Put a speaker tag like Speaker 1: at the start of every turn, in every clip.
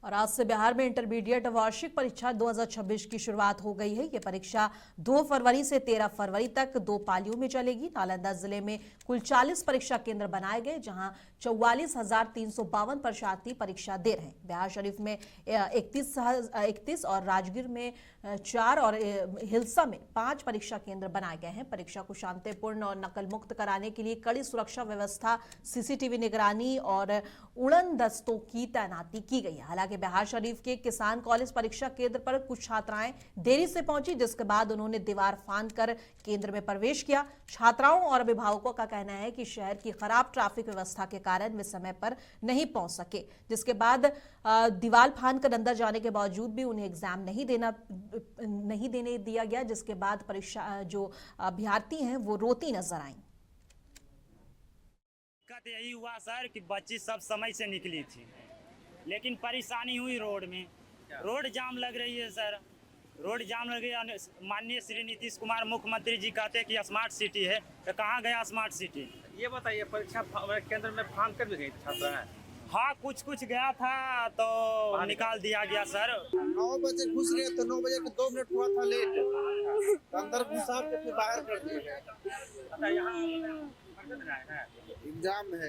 Speaker 1: और आज से बिहार में इंटरमीडिएट वार्षिक परीक्षा 2026 की शुरुआत हो गई है। ये परीक्षा 2 फरवरी से 13 फरवरी तक 2 पालियों में चलेगी। नालंदा जिले में कुल 40 परीक्षा केंद्र बनाए गए, जहां 44,352 परीक्षार्थी परीक्षा दे रहे हैं। बिहार शरीफ में 31 और राजगीर में 4 और हिल्सा में 5 परीक्षा केंद्र बनाए गए हैं। परीक्षा को शांतिपूर्ण और नकल मुक्त कराने के लिए कड़ी सुरक्षा व्यवस्था, सीसीटीवी निगरानी और उड़न दस्तों की तैनाती की गई है। हालांकि बिहार शरीफ के किसान कॉलेज परीक्षा केंद्र पर कुछ छात्राएं देरी से पहुंची, जिसके बाद उन्होंने दीवार फांदकर केंद्र में प्रवेश किया। छात्राओं और अभिभावकों का कहना है कि शहर की खराब ट्रैफिक व्यवस्था के कारण वे समय पर नहीं पहुंच सके, जिसके बाद दीवार फांदकर अंदर जाने के बावजूद भी उन्हें एग्जाम नहीं देने दिया गया, जिसके बाद परीक्षा जो अभ्यर्थी हैं वो रोती नजर आई।
Speaker 2: दिक्कत यही हुआ सर कि बच्ची सब समय से निकली थी, लेकिन परेशानी हुई रोड में। रोड जाम लग रही है सर, रोड जाम लग गई। माननीय श्री नीतीश कुमार मुख्यमंत्री जी कहते हैं कि स्मार्ट सिटी है, तो कहाँ गया स्मार्ट सिटी?
Speaker 3: ये बताइए, परीक्षा केंद्र में फार्म कर भी गई छात्रा है?
Speaker 2: हाँ, कुछ गया था तो निकाल दिया गया सर।
Speaker 4: 9 बजे घुस गए तो 9 बजे के 2 मिनट हुआ था लेट, तो अंदर घुसा के फिर बाहर कर दिए गए।
Speaker 3: अच्छा, यहाँ
Speaker 4: एग्जाम है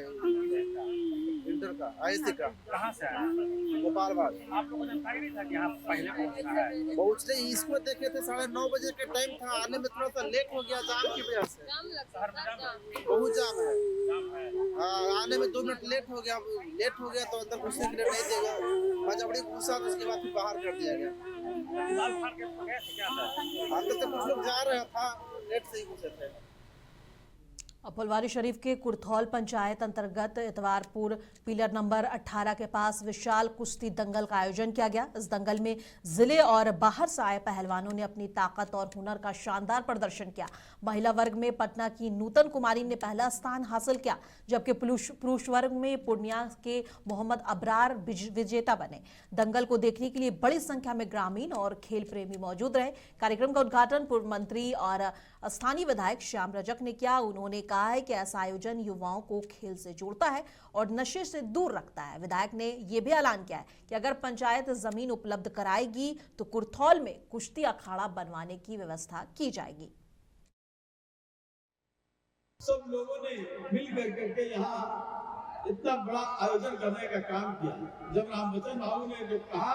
Speaker 4: इंटर का, आईएससी का।
Speaker 3: कहाँ से आया?
Speaker 4: गोपालबाग।
Speaker 3: आप लोगों को जानकारी नहीं था कि यहाँ पहले पहुँचना है?
Speaker 4: पहुँचते इसको देखे थे 9:30 बजे के टाइम था, आने में थोड़ा सा लेट हो गया जाम की वजह से। बहुत जाम है। हाँ, आने में 2 मिनट लेट हो गया तो अंदर घुसने के लिए नहीं देगा। जबड़ी घुसा तो उसके बाद फिर बाहर कर दिया गया। अंदर से कुछ लोग जा रहा था, लेट से ही घुसे थे।
Speaker 1: फुलवारी शरीफ के कुरथौल पंचायत अंतर्गत इतवारपुर पिलर नंबर 18 के पास विशाल कुश्ती दंगल का आयोजन किया गया। इस दंगल में जिले और बाहर से आए पहलवानों ने अपनी ताकत और हुनर का शानदार प्रदर्शन किया। महिला वर्ग में पटना की नूतन कुमारी ने पहला स्थान हासिल किया, जबकि पुरुष वर्ग में पूर्णिया के मोहम्मद अबरार विजेता बने। दंगल को देखने के लिए बड़ी संख्या में ग्रामीण और खेल प्रेमी मौजूद रहे। कार्यक्रम का उद्घाटन पूर्व मंत्री और स्थानीय विधायक श्याम रजक ने किया। उन्होंने कहा है कि ऐसा आयोजन युवाओं को खेल से जोड़ता है और नशे से दूर रखता है। विधायक ने यह भी ऐलान किया है कि अगर पंचायत जमीन उपलब्ध कराएगी तो कुरथौल में कुश्ती अखाड़ा बनवाने की व्यवस्था की जाएगी।
Speaker 5: सब लोगों ने मिल करके यहाँ इतना बड़ा आयोजन करने का काम किया। जब रामवचन बाबू ने जो कहा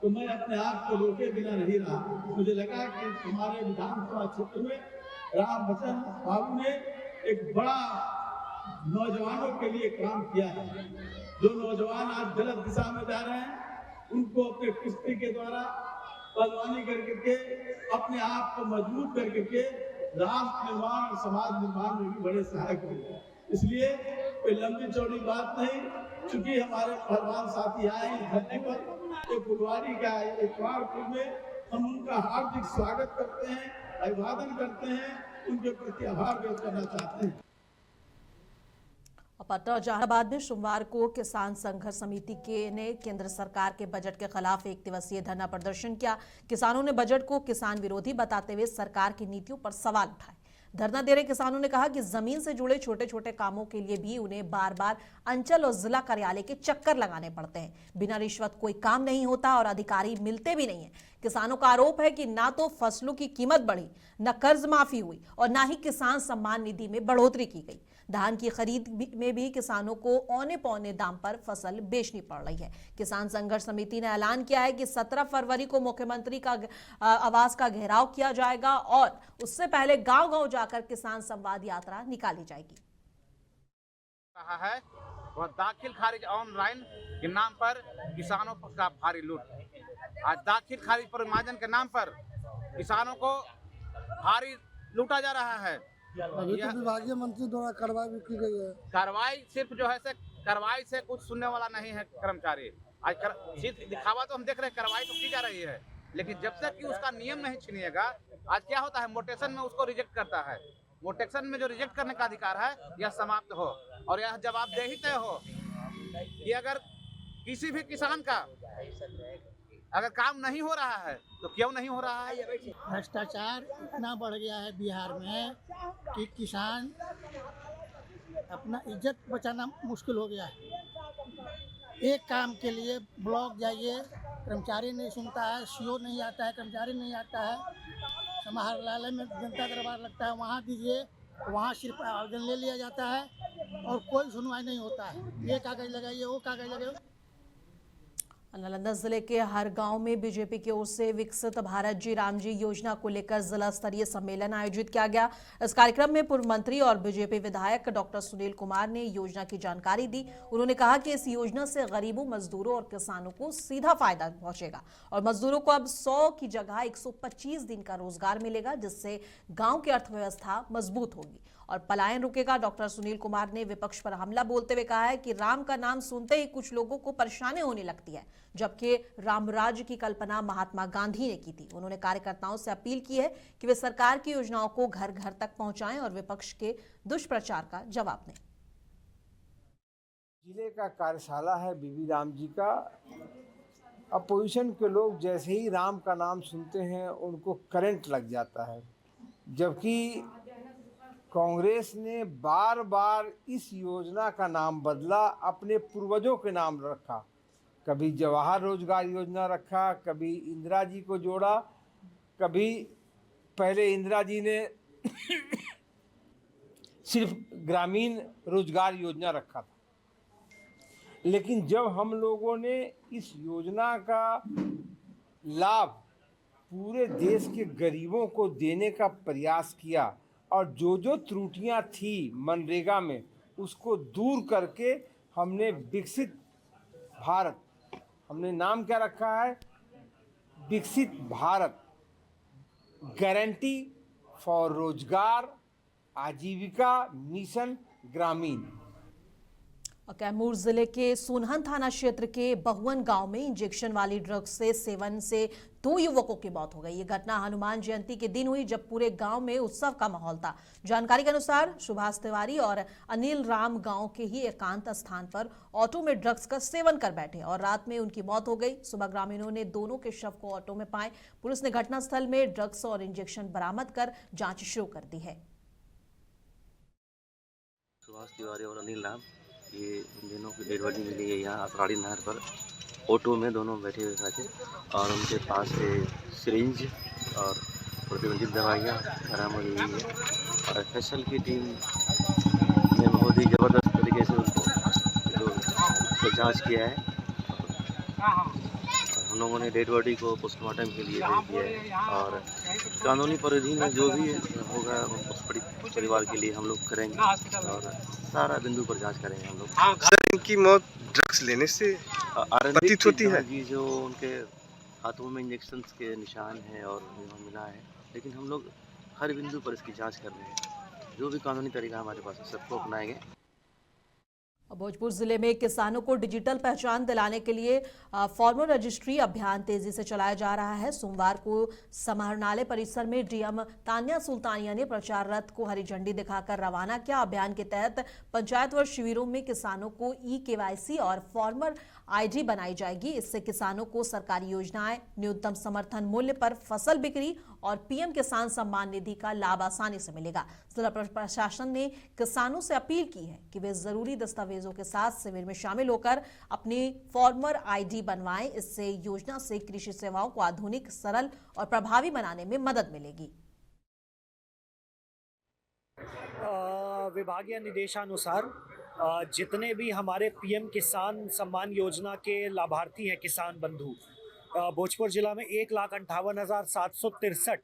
Speaker 5: तो मैं अपने आप को रोके बिना नहीं रहा। मुझे लगा कि हमारे विधानसभा क्षेत्र में रामवचन बाबू ने एक बड़ा नौजवानों के लिए काम किया है। जो नौजवान आज गलत दिशा में जा रहे हैं, उनको अपने कुश्ती के द्वारा पहलवानी करके अपने आप को मजबूत करके राष्ट्र निर्माण और समाज निर्माण में भी बड़े सहायक होंगे। इसलिए कोई लंबी चौड़ी बात नहीं, चूंकि हमारे पहलवान साथी आए इस धरती पर, फुलवारी का इतवारपुर में, हम उनका हार्दिक स्वागत करते हैं, अभिवादन करते हैं, उनके प्रति आभार व्यक्त करना चाहते हैं।
Speaker 1: पटना और जहानाबाद में सोमवार को किसान संघर्ष समिति ने केंद्र सरकार के बजट के खिलाफ 1 दिवसीय धरना प्रदर्शन किया। किसानों ने बजट को किसान विरोधी बताते हुए सरकार की नीतियों पर सवाल उठाए। धरना दे रहे किसानों ने कहा कि जमीन से जुड़े छोटे छोटे कामों के लिए भी उन्हें बार बार अंचल और जिला कार्यालय के चक्कर लगाने पड़ते हैं। बिना रिश्वत कोई काम नहीं होता और अधिकारी मिलते भी नहीं है। किसानों का आरोप है कि ना तो फसलों की कीमत बढ़ी, न कर्ज माफी हुई और ना ही किसान सम्मान निधि में बढ़ोतरी की गई। धान की खरीद में भी किसानों को औने पौने दाम पर फसल बेचनी पड़ रही है। किसान संघर्ष समिति ने ऐलान किया है कि 17 फरवरी को मुख्यमंत्री का आवास का घेराव किया जाएगा और उससे पहले गांव-गांव जाकर किसान संवाद यात्रा निकाली जाएगी।
Speaker 3: रहा है वह दाखिल खारिज ऑनलाइन के नाम पर किसानों का भारी लूट। आज दाखिल खारिज पर मार्जन के नाम पर किसानों को भारी लूटा जा रहा है।
Speaker 6: अभी तो विभागीय मंत्री द्वारा कार्रवाई भी की गई है।
Speaker 3: कार्रवाई सिर्फ जो है कार्रवाई से कुछ सुनने वाला नहीं है कर्मचारी। आज दिखावा तो हम देख रहे हैं, कार्रवाई तो की जा रही है, लेकिन जब तक कि उसका नियम नहीं छीनिएगा, आज क्या होता है, मोटेशन में उसको रिजेक्ट करता है। मोटेशन में जो रिजेक्ट करने का अधिकार है यह समाप्त हो और यह जवाबदेही तय हो कि अगर किसी भी किसान का अगर काम नहीं हो रहा है तो क्यों नहीं हो रहा है।
Speaker 6: भ्रष्टाचार इतना बढ़ गया है बिहार में कि किसान अपना इज्जत बचाना मुश्किल हो गया है। एक काम के लिए ब्लॉक जाइए, कर्मचारी नहीं सुनता है, सीओ नहीं आता है, कर्मचारी नहीं आता है। समाहरणालय में जनता दरबार लगता है, वहाँ दीजिए, वहाँ सिर्फ आवेदन ले लिया जाता है और कोई सुनवाई नहीं होता है। ये कागज लगाइए, वो कागज लगाइए।
Speaker 1: नालंदा जिले के हर गांव में बीजेपी की ओर से विकसित भारत जी राम जी योजना को लेकर जिला स्तरीय सम्मेलन आयोजित किया गया। इस कार्यक्रम में पूर्व मंत्री और बीजेपी विधायक डॉक्टर सुनील कुमार ने योजना की जानकारी दी। उन्होंने कहा कि इस योजना से गरीबों, मजदूरों और किसानों को सीधा फायदा पहुंचेगा और मजदूरों को अब 100 की जगह 125 दिन का रोजगार मिलेगा, जिससे गाँव की अर्थव्यवस्था मजबूत होगी और पलायन रुकेगा। डॉक्टर सुनील कुमार ने विपक्ष पर हमला बोलते हुए कहा है कि राम का नाम सुनते ही कुछ लोगों को परेशानी होने लगती है, जबकि राम राज्य की कल्पना महात्मा गांधी ने की थी। उन्होंने कार्यकर्ताओं से अपील की है कि वे सरकार की योजनाओं को घर घर तक पहुंचाएं और विपक्ष के दुष्प्रचार का जवाब दें।
Speaker 7: जिले का कार्यशाला है बीबी राम जी का। अपोजिशन के लोग जैसे ही राम का नाम सुनते हैं उनको करंट लग जाता है, जबकि कांग्रेस ने बार बार इस योजना का नाम बदला, अपने पूर्वजों के नाम रखा। कभी जवाहर रोजगार योजना रखा, कभी इंदिरा जी को जोड़ा, कभी पहले इंदिरा जी ने सिर्फ ग्रामीण रोजगार योजना रखा था। लेकिन जब हम लोगों ने इस योजना का लाभ पूरे देश के गरीबों को देने का प्रयास किया और जो त्रुटियां थी मनरेगा में उसको दूर करके हमने विकसित भारत, हमने नाम क्या रखा है, विकसित भारत, गारंटी फॉर रोजगार आजीविका मिशन ग्रामीण।
Speaker 1: कैमूर जिले के सोनहन थाना क्षेत्र के बहुवन गांव में इंजेक्शन वाली ड्रग्स से सेवन से 2 युवकों की मौत हो गई। ये घटना हनुमान जयंती के दिन हुई, जब पूरे गांव में उत्सव का माहौल था। जानकारी के अनुसार सुभाष तिवारी और अनिल राम गांव के ही एकांत स्थान पर ऑटो में ड्रग्स का सेवन कर बैठे और रात में उनकी मौत हो गई। सुबह ग्रामीणों ने दोनों के शव को ऑटो में पाए। पुलिस ने घटनास्थल में ड्रग्स और इंजेक्शन बरामद कर जाँच शुरू कर दी है।
Speaker 8: सुभाष तिवारी और अनिल राम, ये इन दोनों की डेड बॉडी मिली है यहाँ असराड़ी नहर पर। ऑटो में दोनों बैठे हुए थे और उनके पास से सिरिंज और प्रतिबंधित दवाइयाँ बरामद हुई है और एफएसएल की टीम ने बहुत ही ज़बरदस्त तरीके से उनको जांच किया है और हम लोगों ने डेड बॉडी को पोस्टमार्टम के लिए भेज दिया है और कानूनी परिधि में जो भी होगा उस परिवार के लिए हम लोग करेंगे और सारा बिंदु पर जांच करेंगे हम लोग।
Speaker 9: सर, इनकी मौत ड्रग्स लेने से प्रतीत होती है
Speaker 8: जी, जो उनके हाथों में इंजेक्शन के निशान हैं और मिला है, लेकिन हम लोग हर बिंदु पर इसकी जांच कर रहे हैं। जो भी कानूनी तरीका हमारे पास है सबको अपनाएंगे।
Speaker 1: भोजपुर जिले में किसानों को डिजिटल पहचान दिलाने के लिए फार्मर रजिस्ट्री अभियान तेजी से चलाया जा रहा है। सोमवार को समाहरणालय परिसर में डीएम तान्या सुल्तानिया ने प्रचार रथ को हरी झंडी दिखाकर रवाना किया। अभियान के तहत पंचायत व शिविरों में किसानों को ई-केवाईसी और फार्मर आईडी बनाई जाएगी। इससे किसानों को सरकारी योजनाएं, न्यूनतम समर्थन मूल्य पर फसल बिक्री और पीएम किसान सम्मान निधि का लाभ आसानी से मिलेगा। जिला प्रशासन ने किसानों से अपील की है कि वे जरूरी दस्तावेजों के साथ शिविर में शामिल होकर अपनी फार्मर आईडी बनवाएं। इससे योजना से कृषि सेवाओं को आधुनिक, सरल और प्रभावी बनाने में मदद मिलेगी।
Speaker 10: विभागीय निर्देशानुसार जितने भी हमारे पीएम किसान सम्मान योजना के लाभार्थी हैं, किसान बंधु, भोजपुर जिला में 1,58,763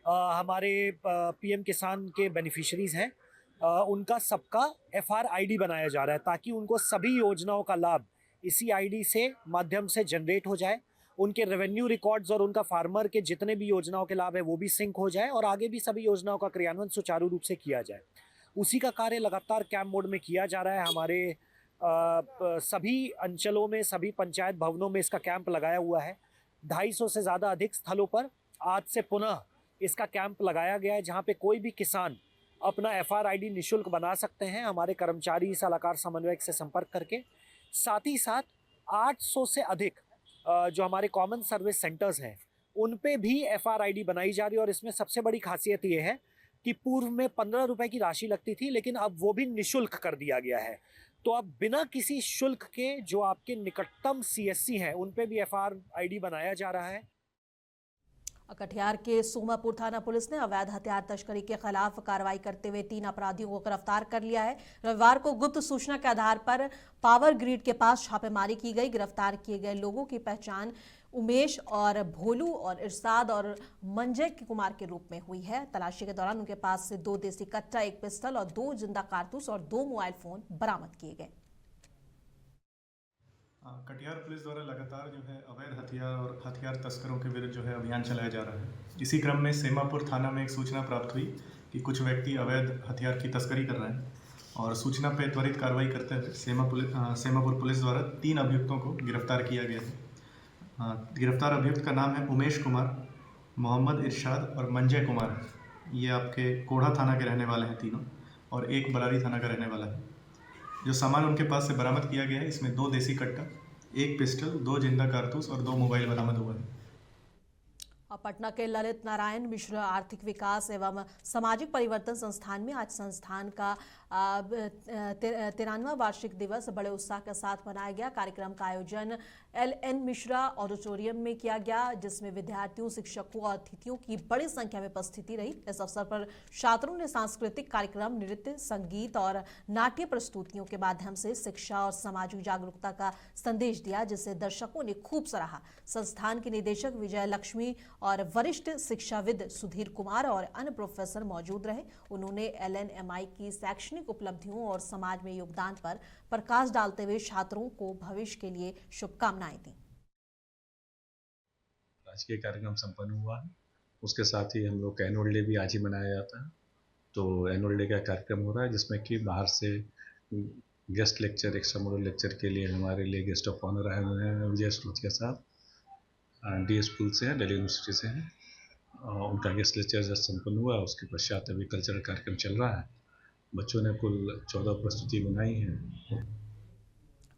Speaker 10: हमारे पीएम किसान के बेनिफिशरीज हैं। उनका सबका एफआर आईडी बनाया जा रहा है ताकि उनको सभी योजनाओं का लाभ इसी आईडी से माध्यम से जनरेट हो जाए। उनके रेवेन्यू रिकॉर्ड्स और उनका फार्मर के जितने भी योजनाओं के लाभ है वो भी सिंक हो जाए और आगे भी सभी योजनाओं का क्रियान्वयन सुचारू रूप से किया जाए। उसी का कार्य लगातार कैंप मोड में किया जा रहा है। हमारे सभी अंचलों में, सभी पंचायत भवनों में इसका कैंप लगाया हुआ है। 250 से ज़्यादा अधिक स्थलों पर आज से पुनः इसका कैंप लगाया गया है, जहाँ पे कोई भी किसान अपना एफआर आईडी निःशुल्क बना सकते हैं हमारे कर्मचारी सलाहकार समन्वयक से संपर्क करके। साथ ही साथ 800 से अधिक जो हमारे कॉमन सर्विस सेंटर्स हैं उन पे भी एफआर आईडी बनाई जा रही है और इसमें सबसे बड़ी खासियत ये है कि पूर्व में 15 रुपए की राशि लगती थी, लेकिन अब वो भी निःशुल्क कर दिया गया है। तो अब बिना किसी शुल्क के जो आपके निकटतम CSC हैं उन पे भी FRID बनाया जा रहा है।
Speaker 1: कटिहार के सोमापुर थाना पुलिस ने अवैध हथियार तस्करी के खिलाफ कार्रवाई करते हुए 3 अपराधियों को गिरफ्तार कर लिया है। रविवार को गुप्त सूचना के आधार पर पावर ग्रिड के पास छापेमारी की गई। गिरफ्तार किए गए लोगों की पहचान उमेश और भोलू और इरशाद और मंजय कुमार के रूप में हुई है। तलाशी के दौरान उनके पास से 2 देसी कट्टा, 1 पिस्टल और 2 जिंदा कारतूस और 2 मोबाइल फोन बरामद किए गए।
Speaker 11: कटिहार पुलिस द्वारा लगातार जो है अवैध हथियार और हथियार तस्करों के विरुद्ध जो है अभियान चलाया जा रहा है। इसी क्रम में सेमापुर थाना में एक सूचना प्राप्त हुई कि कुछ व्यक्ति अवैध हथियार की तस्करी कर रहे हैं और सूचना पर त्वरित कार्रवाई करते हुए सेमापुर पुलिस द्वारा 3 अभियुक्तों को गिरफ्तार किया गया है। गिरफ्तार अभियुक्त का नाम है उमेश कुमार, मोहम्मद इरशाद और मंजय कुमार। ये आपके कोढ़ा थाना के रहने वाले हैं तीनों और एक बरारी थाना का रहने वाला है। जो सामान उनके पास से बरामद किया गया है इसमें 2 देसी कट्टा, 1 पिस्टल, 2 जिंदा कारतूस और 2 मोबाइल बरामद हुआ है।
Speaker 1: पटना के ललित नारायण मिश्र आर्थिक विकास एवं सामाजिक परिवर्तन संस्थान में आज संस्थान का 93वां वार्षिक दिवस बड़े उत्साह के साथ मनाया गया। कार्यक्रम का आयोजन LN मिश्रा ऑडिटोरियम में किया गया, जिसमें विद्यार्थियों, शिक्षकों और अतिथियों की बड़ी संख्या में उपस्थिति रही। इस अवसर पर छात्रों ने सांस्कृतिक कार्यक्रम, नृत्य, संगीत और नाट्य प्रस्तुतियों के माध्यम से शिक्षा और सामाजिक जागरूकता का संदेश दिया, जिसे दर्शकों ने खूब सराहा। संस्थान के निदेशक विजय लक्ष्मी और वरिष्ठ शिक्षाविद सुधीर कुमार और अन्य प्रोफेसर मौजूद रहे। उन्होंने LNMI की शैक्षणिक उपलब्धियों और समाज में योगदान पर प्रकाश डालते हुए छात्रों को भविष्य के लिए शुभकामनाएं दी।
Speaker 12: राजकीय कार्यक्रम संपन्न हुआ है, उसके साथ ही हम लोग का एनुअल डे भी आज ही मनाया जाता है। तो एनुअल डे का कार्यक्रम हो रहा है जिसमें कि बाहर से guest lecture, extra model lecture के लिए हमारे लिए गेस्ट ऑफ ऑनर आए हुए हैं। विजय स्रोतिया साहब डी स्कूल से हैं, दिल्ली यूनिवर्सिटी से हैं। उनका गेस्ट लेक्चर जब संपन्न हुआ, उसके पश्चात अभी कल्चरल कार्यक्रम चल रहा है। बच्चों ने कुल 14 प्रस्तुति बनाई हैं।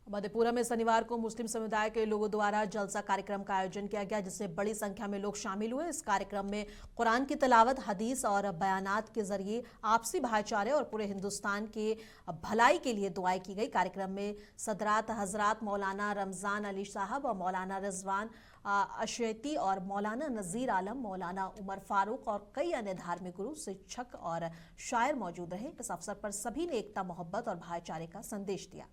Speaker 1: मधेपुरा में शनिवार को मुस्लिम समुदाय के लोगों द्वारा जलसा कार्यक्रम का आयोजन किया गया, जिसमें बड़ी संख्या में लोग शामिल हुए। इस कार्यक्रम में कुरान की तिलावत, हदीस और बयानात के जरिए आपसी भाईचारे और पूरे हिंदुस्तान के भलाई के लिए दुआएं की गई। कार्यक्रम में सदरात हजरात मौलाना रमजान अली साहब और मौलाना रिजवान अशैती और मौलाना नज़ीर आलम, मौलाना उमर फारूक और कई अन्य धार्मिक गुरु, शिक्षक और शायर मौजूद रहे। इस अवसर पर सभी ने एकता, मोहब्बत और भाईचारे का संदेश दिया।